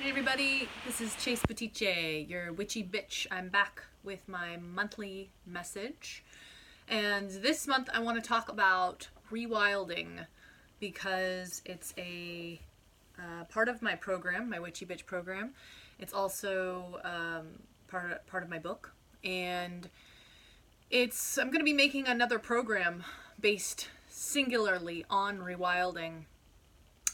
Hey everybody, this is Chase Petiche, your witchy bitch. I'm back with my monthly message. And this month I want to talk about rewilding because it's a part of my program, my witchy bitch program. It's also part of my book. And I'm going to be making another program based singularly on rewilding.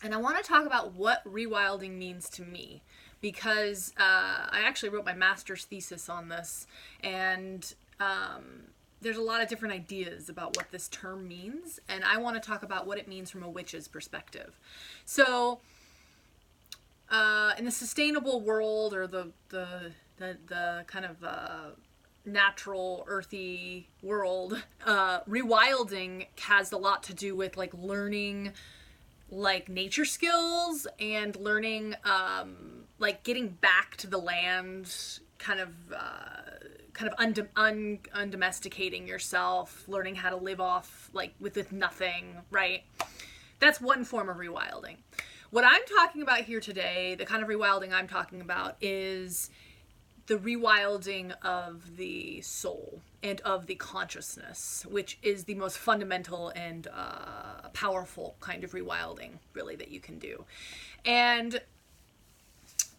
And I want to talk about what rewilding means to me because I actually wrote my master's thesis on this, and there's a lot of different ideas about what this term means, and I want to talk about what it means from a witch's perspective. So, in the sustainable world, or the kind of natural, earthy world, rewilding has a lot to do with like learning like nature skills and learning like getting back to the land, kind of undomesticating yourself, learning how to live off like with nothing, right? That's one form of rewilding. What I'm talking about here today, the kind of rewilding I'm talking about, is the rewilding of the soul and of the consciousness, which is the most fundamental and powerful kind of rewilding, really, that you can do. And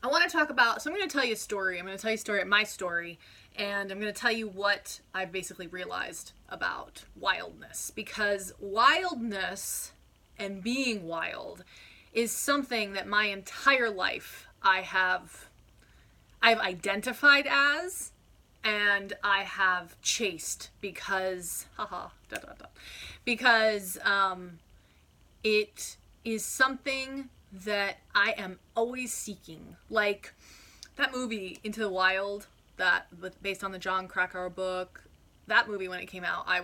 I want to talk about, so I'm going to tell you a story. I'm going to tell you my story, and I'm going to tell you what I've basically realized about wildness. Because wildness and being wild is something that my entire life I've identified as, and I have chased because, because it is something that I am always seeking. Like that movie Into the Wild, based on the John Krakauer book. That movie, when it came out, I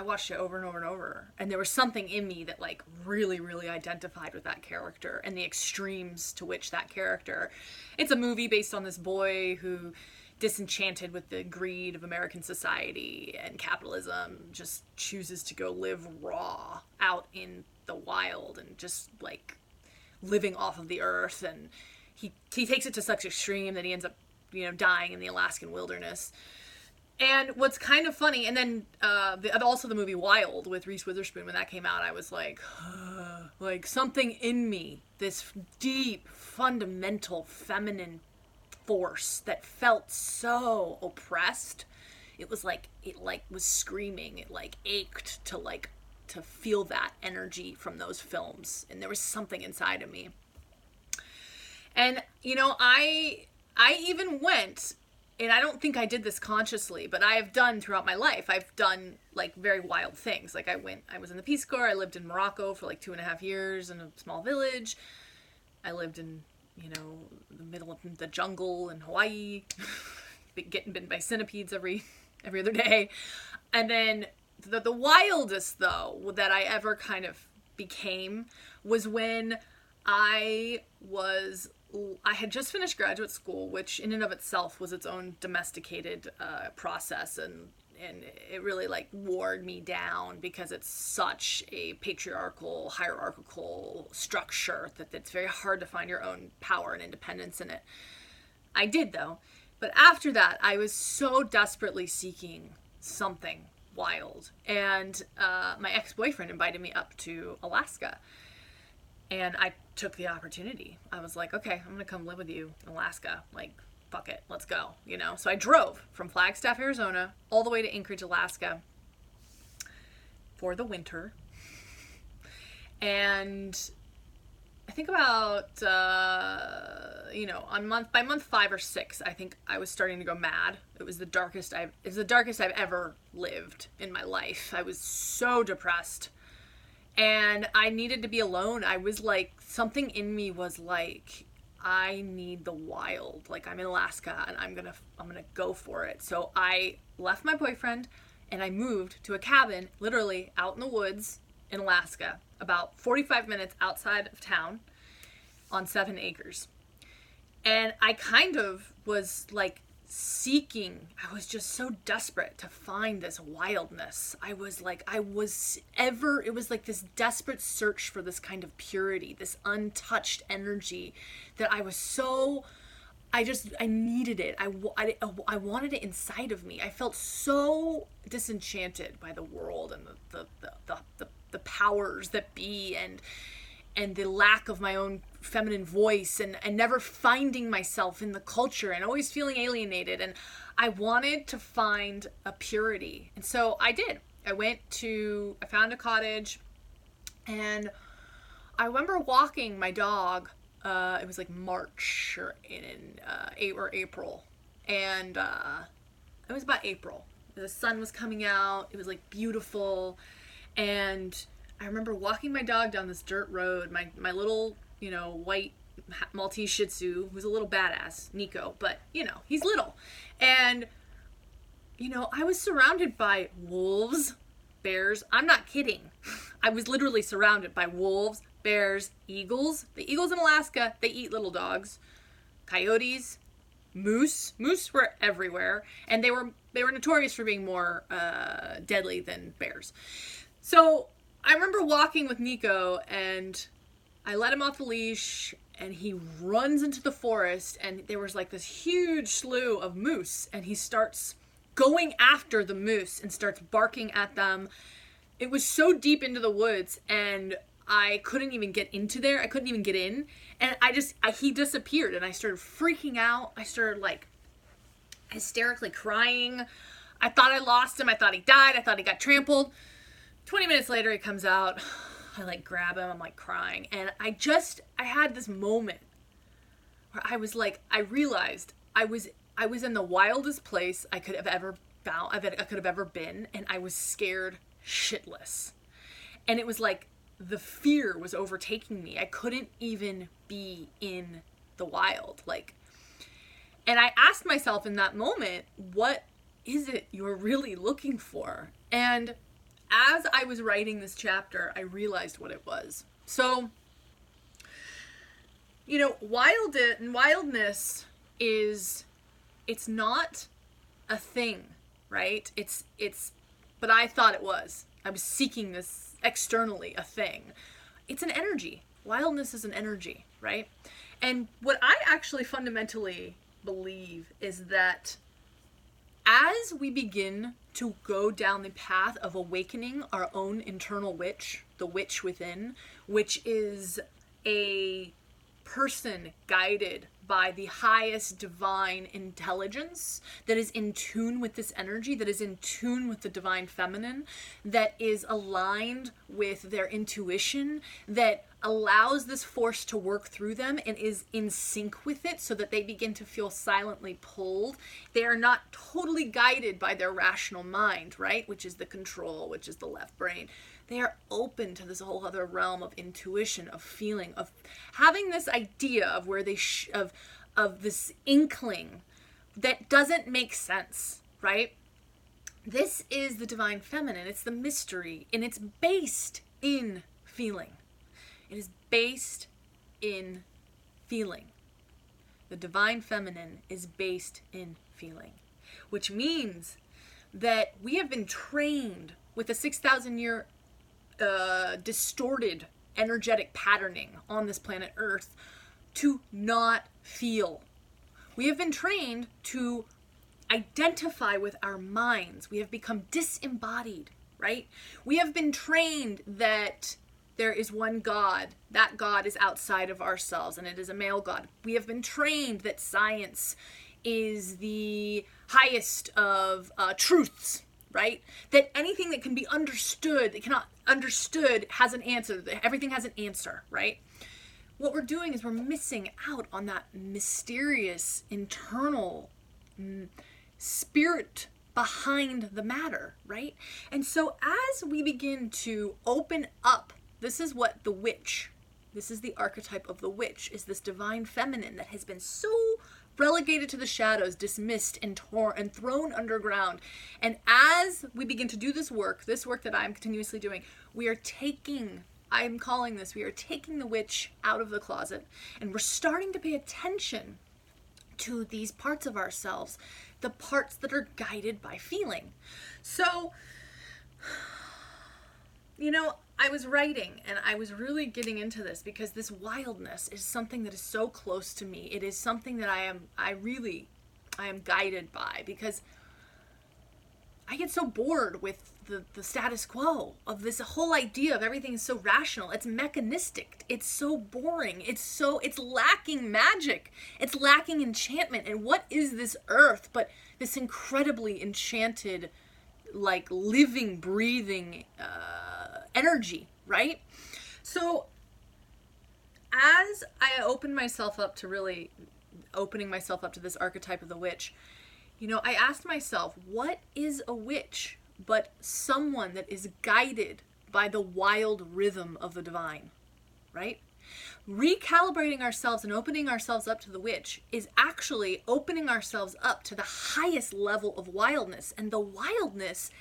watched it over and over and over, and there was something in me that like really, really identified with that character and the extremes to which that character. It's a movie based on this boy who, disenchanted with the greed of American society and capitalism, just chooses to go live raw out in the wild and just like living off of the earth. And he takes it to such extreme that he ends up, dying in the Alaskan wilderness. And what's kind of funny, and then also the movie Wild with Reese Witherspoon, when that came out, I was like, like something in me, this deep, fundamental, feminine force that felt so oppressed. It was like, was screaming. It like ached to feel that energy from those films. And there was something inside of me. And, I even went, and I don't think I did this consciously, but I have done throughout my life. I've done like very wild things. Like I was in the Peace Corps. I lived in Morocco for like 2.5 years in a small village. I lived in, the middle of the jungle in Hawaii, getting bitten by centipedes every other day. And then the wildest though that I ever kind of became was when I had just finished graduate school, which in and of itself was its own domesticated process, and it really like wore me down because it's such a patriarchal, hierarchical structure that it's very hard to find your own power and independence in it. I did though, but after that I was so desperately seeking something wild, and my ex-boyfriend invited me up to Alaska. And I took the opportunity. I was like, okay, I'm going to come live with you in Alaska. Like, fuck it, let's go, So I drove from Flagstaff, Arizona, all the way to Anchorage, Alaska for the winter. And I think about, by month 5 or 6, I think I was starting to go mad. It was the darkest I've ever lived in my life. I was so depressed. And I needed to be alone. I was like, something in me was like, I need the wild. Like, I'm in Alaska and I'm gonna go for it. So I left my boyfriend and I moved to a cabin literally out in the woods in Alaska, about 45 minutes outside of town on 7 acres. And I kind of was like seeking. I was just so desperate to find this wildness. It was like this desperate search for this kind of purity, this untouched energy that I needed it. I wanted it inside of me. I felt so disenchanted by the world and the powers that be, and the lack of my own feminine voice, and never finding myself in the culture, and always feeling alienated. And I wanted to find a purity. And so I did. I found a cottage, and I remember walking my dog. It was like March or April. And it was about April. The sun was coming out. It was like beautiful. And I remember walking my dog down this dirt road. My little, white Maltese Shih Tzu, who's a little badass, Nico, but, he's little. And, I was surrounded by wolves, bears. I'm not kidding. I was literally surrounded by wolves, bears, eagles. The eagles in Alaska, they eat little dogs. Coyotes, moose. Moose were everywhere. And they were notorious for being more deadly than bears. So I remember walking with Nico, and I let him off the leash, and he runs into the forest, and there was like this huge slew of moose, and he starts going after the moose and starts barking at them. It was so deep into the woods, and I couldn't even get into there. I couldn't even get in. And he disappeared, and I started freaking out. I started like hysterically crying. I thought I lost him. I thought he died. I thought he got trampled. 20 minutes later, he comes out. I like grab him. I'm like crying. And I had this moment where I was like, I realized I was in the wildest place I could have ever been. And I was scared shitless. And it was like the fear was overtaking me. I couldn't even be in the wild. And I asked myself in that moment, what is it you're really looking for? And as I was writing this chapter, I realized what it was. So, wildness it's not a thing, right? But I thought it was. I was seeking this externally, a thing. It's an energy. Wildness is an energy, right? And what I actually fundamentally believe is that as we begin to go down the path of awakening our own internal witch, the witch within, which is a person guided by the highest divine intelligence that is in tune with this energy, that is in tune with the divine feminine, that is aligned with their intuition, that allows this force to work through them and is in sync with it so that they begin to feel silently pulled. They are not totally guided by their rational mind, right? Which is the control, which is the left brain. They are open to this whole other realm of intuition, of feeling, of having this idea of where they of this inkling that doesn't make sense, right? This is the divine feminine. It's the mystery, and it's based in feeling. It is based in feeling. The divine feminine is based in feeling, which means that we have been trained with a 6,000-year distorted energetic patterning on this planet Earth to not feel. We have been trained to identify with our minds. We have become disembodied, right? We have been trained that there is one God. That God is outside of ourselves, and it is a male God. We have been trained that science is the highest of truths, right? That anything that can be understood, that cannot understood, has an answer. Everything has an answer, right? What we're doing is we're missing out on that mysterious internal spirit behind the matter, right? And so as we begin to open up, this is what the witch, this is the archetype of the witch, is this divine feminine that has been so relegated to the shadows, dismissed and torn and thrown underground. And as we begin to do this work that I'm continuously doing, we are taking the witch out of the closet, and we're starting to pay attention into these parts of ourselves, the parts that are guided by feeling. So, I was writing and I was really getting into this because this wildness is something that is so close to me. It is something that I am guided by, because I get so bored with the status quo of this whole idea of everything is so rational. It's mechanistic. It's so boring. It's lacking magic. It's lacking enchantment. And what is this earth but this incredibly enchanted, like, living, breathing energy, right? So as I opened myself up to this archetype of the witch, I asked myself, what is a witch but someone that is guided by the wild rhythm of the divine, right? Recalibrating ourselves and opening ourselves up to the witch is actually opening ourselves up to the highest level of wildness. And the wildness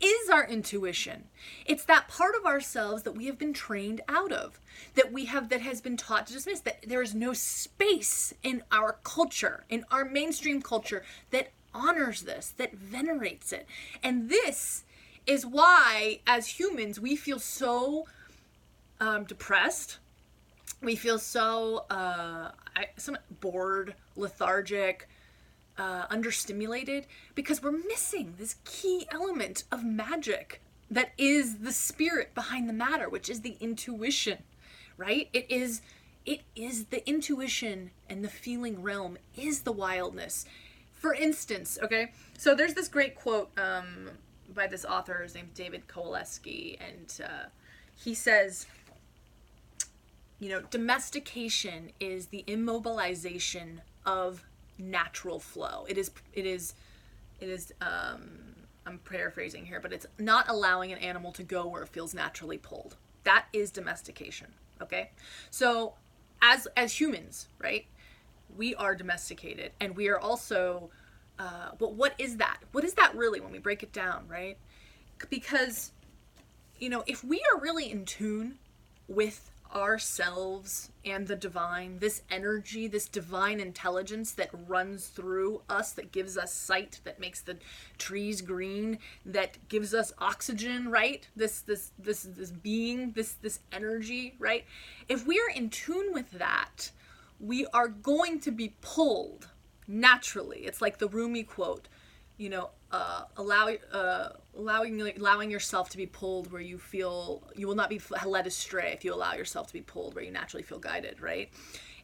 is our intuition. It's that part of ourselves that we have been trained out of, that has been taught to dismiss, that there is no space in our culture, in our mainstream culture, that honors this, that venerates it. And this is why, as humans, we feel so depressed. We feel so bored, lethargic, understimulated, because we're missing this key element of magic that is the spirit behind the matter, which is the intuition, right? It is the intuition, and the feeling realm is the wildness. For instance, okay, so there's this great quote by this author, his name's David Kowaleski, and he says, domestication is the immobilization of natural flow. It is I'm paraphrasing here, but it's not allowing an animal to go where it feels naturally pulled. That is domestication, okay? So as humans, right? We are domesticated, and we are also, but what is that? What is that really when we break it down, right? Because, if we are really in tune with ourselves and the divine, this energy, this divine intelligence that runs through us, that gives us sight, that makes the trees green, that gives us oxygen, right? This being, this energy, right? If we are in tune with that, we are going to be pulled naturally. It's like the Rumi quote, allowing yourself to be pulled where you feel you will not be led astray if you allow yourself to be pulled where you naturally feel guided, right?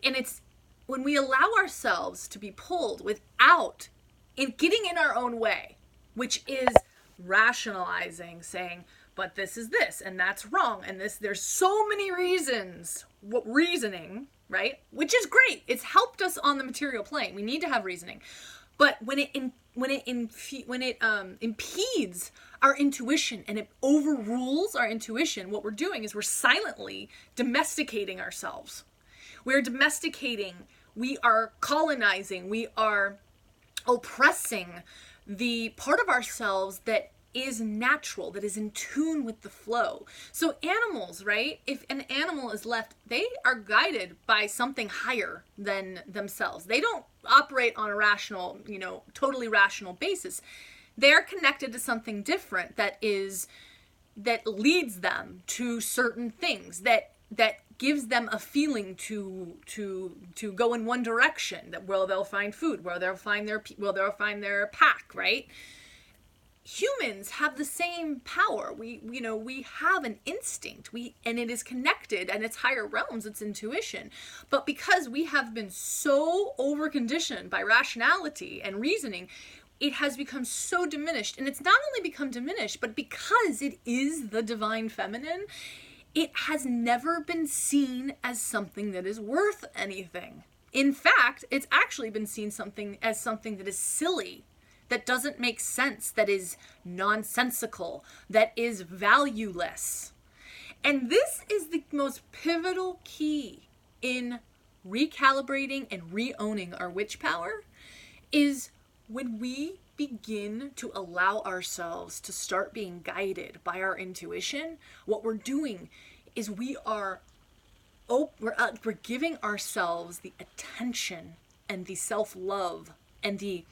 And it's when we allow ourselves to be pulled without it getting in our own way, which is rationalizing, saying, but this is this, and that's wrong, and there's so many reasons, reasoning, right? Which is great. It's helped us on the material plane. We need to have reasoning. But when it impedes our intuition and it overrules our intuition, what we're doing is we're silently domesticating ourselves. We're domesticating, we are colonizing, we are oppressing the part of ourselves that is natural, that is in tune with the flow. So animals, right? If an animal is left, they are guided by something higher than themselves. They don't operate on a rational, totally rational basis. They're connected to something different that leads them to certain things, that gives them a feeling to go in one direction, that where they'll find food, where they'll find their pack, right? Humans have the same power. We have an instinct. And it is connected, and it's higher realms, it's intuition. But because we have been so overconditioned by rationality and reasoning, it has become so diminished. And it's not only become diminished, but because it is the divine feminine, it has never been seen as something that is worth anything. In fact, it's actually been seen as something that is silly, that doesn't make sense, that is nonsensical, that is valueless. And this is the most pivotal key in recalibrating and re-owning our witch power, is when we begin to allow ourselves to start being guided by our intuition. What we're doing is we're giving ourselves the attention and the self-love and the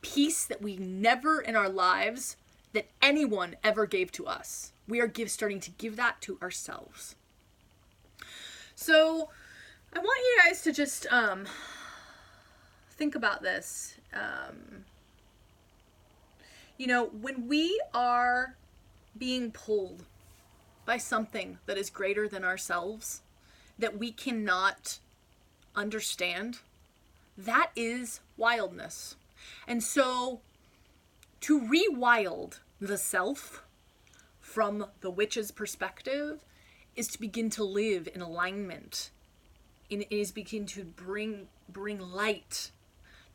peace that we never in our lives that anyone ever gave to us. We are starting to give that to ourselves. So I want you guys to just think about this. When we are being pulled by something that is greater than ourselves, that we cannot understand, that is wildness. And so to rewild the self from the witch's perspective is to begin to live in alignment. It is begin to bring light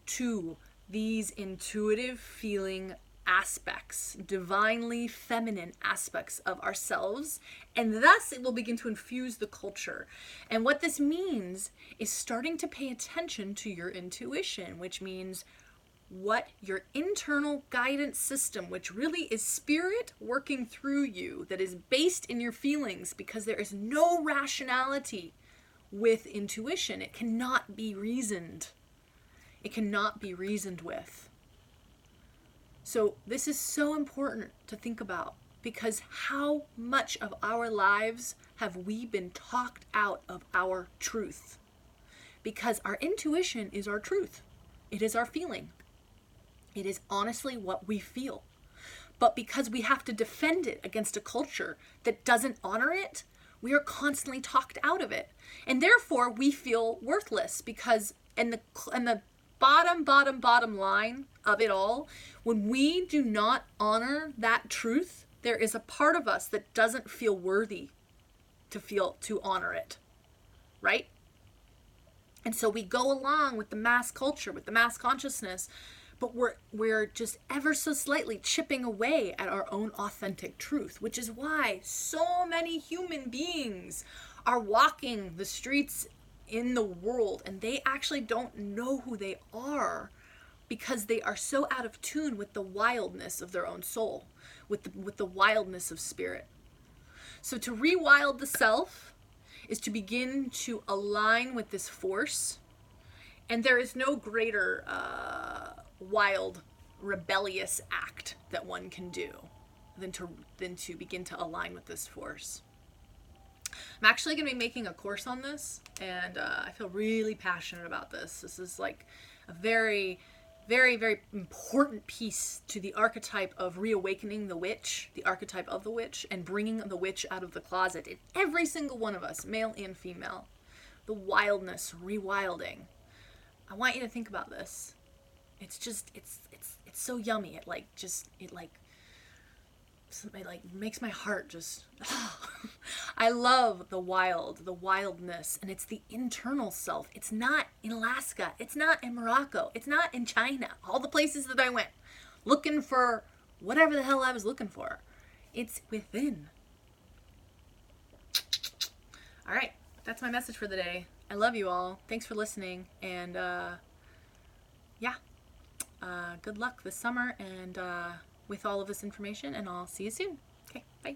to these intuitive feeling aspects, divinely feminine aspects of ourselves, and thus it will begin to infuse the culture. And what this means is starting to pay attention to your intuition, which means what your internal guidance system, which really is spirit working through you, that is based in your feelings, because there is no rationality with intuition. It cannot be reasoned. It cannot be reasoned with. So this is so important to think about, because how much of our lives have we been talked out of our truth? Because our intuition is our truth. It is our feeling. It is honestly what we feel. But because we have to defend it against a culture that doesn't honor it, we are constantly talked out of it. And therefore we feel worthless, because and the bottom line of it all, when we do not honor that truth, there is a part of us that doesn't feel worthy to honor it, right? And so we go along with the mass culture, with the mass consciousness, but we're just ever so slightly chipping away at our own authentic truth, which is why so many human beings are walking the streets in the world and they actually don't know who they are, because they are so out of tune with the wildness of their own soul, with the wildness of spirit. So to rewild the self is to begin to align with this force, and there is no greater wild, rebellious act that one can do than to begin to align with this force. I'm actually going to be making a course on this, and I feel really passionate about this. This is like a very, very, very important piece to the archetype of reawakening the witch, the archetype of the witch, and bringing the witch out of the closet in every single one of us, male and female. The wildness, rewilding. I want you to think about this. It's just, it's so yummy. It makes my heart just, I love the wildness, and it's the internal self. It's not in Alaska. It's not in Morocco. It's not in China. All the places that I went looking for whatever the hell I was looking for. It's within. All right. That's my message for the day. I love you all. Thanks for listening. And good luck this summer and with all of this information, and I'll see you soon. Okay, bye.